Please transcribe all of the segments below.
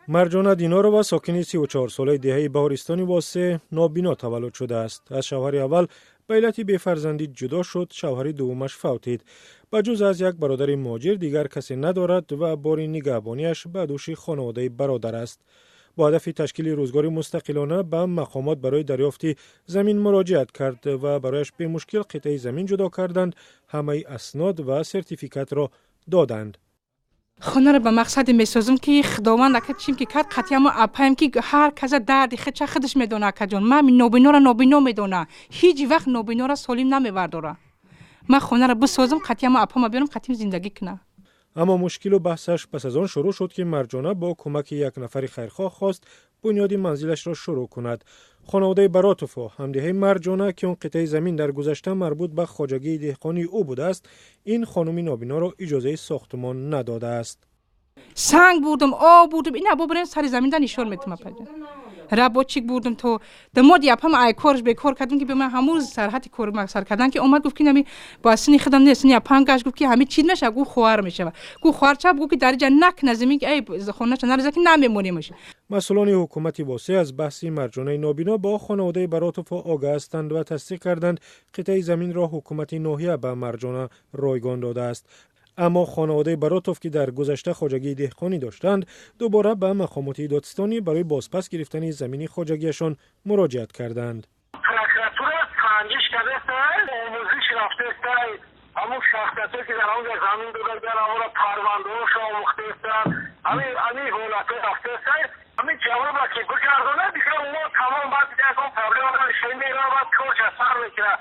مرجانه دینارова ساکن 34 ساله دهه بهارستانی واسه نابینا تولد شده است. از شوهر اول به علت بی‌فرزندی جدا شد. شوهر دومش فوتید. به جز از یک برادر مهاجر دیگر کسی ندارد و بار نگهبانیش به دوش خانواده برادر است. با هدف تشکیل روزگار مستقلانه به مقامات برای دریافت زمین مراجعت کرد و برایش به مشکل قطعه زمین جدا کردند. همه اسناد و سرتیفیکات را دادند. خونه را به مقصد میسازم که خداوند اکد چیم که کرد قطعی ما اپایم که هر کس درد خودش میدونه اکد جان. من نابینا را نابینا میدونه. هیچ وقت نابینا را سالم نمیبرداره. من خونه را بسازم قطعی ما اپام بیارم قطعی زندگی کنه. اما مشکل و بحثش پس از آن شروع شد که مرجانه با کمک یک نفر خیرخواه خواست بنیاد منزلش را شروع کند. خانواده براتوفا همدیه مرجانه که اون قطعه زمین در گذشته مربوط به خواجگی دهقانی او بوده است، این خانم نابینا را اجازه ساختمان نداده است. سنگ بودم، آب بودم، اینا ببرین سر زمین دا نشان میتونم پیدا. رباچیک بودم تو دماد یپم ای کارش به کار کردم که به من همون سرحد کار مکسر کردن که اومد گفت که نمی با سنی خدم نیست نی یپم گاش گفت که همین چیز نشه گو خوار میشه گو خوار چپ گفت که در جا نک نزمین که ای خونه چه نرزه که نمیمونیم میشه. مسئولان حکومتی واسه از بحث مرجانه نابینا با خانواده براتوفا آگاه هستند و تصدیق کردند قطعه زمین را حکومت ناحیه به مرجانه رایگان داده است. اما خانواده براتوف که در گذشته خواجگی دهقانی داشتند دوباره به مقامات دادستانی برای بازپس گرفتن زمین خواجگیشان مراجعت کردند. پروکراتور سنجش کرده است، آموزش رفته است، همون شخصیتی که در آن زمین دادن آورا پرونده‌اش آموخته است، همین حالت رفته است، همین جواب را که بگردونه دیگه اون تمام بعد دیگه اون پرابلم را شیمی را بعد کارش سر میکنه.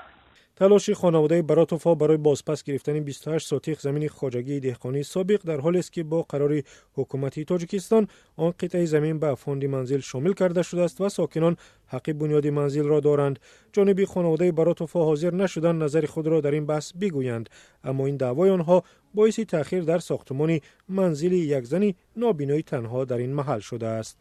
تلاش خانواده براتوفا برای بازپس گرفتن 28 سوتیق زمین خواجگی دهقانی سابق در حالی است که با قرار حکومت تاجیکستان آن قطعه زمین به فوند منزل شامل کرده شده است و ساکنان حق بنیاد منزل را دارند. جانب خانواده براتوفا حاضر نشدند نظر خود را در این بحث بگویند، اما این دعوای آنها باعث تأخیر در ساختمان منزل یک زن نابینای تنها در این محل شده است.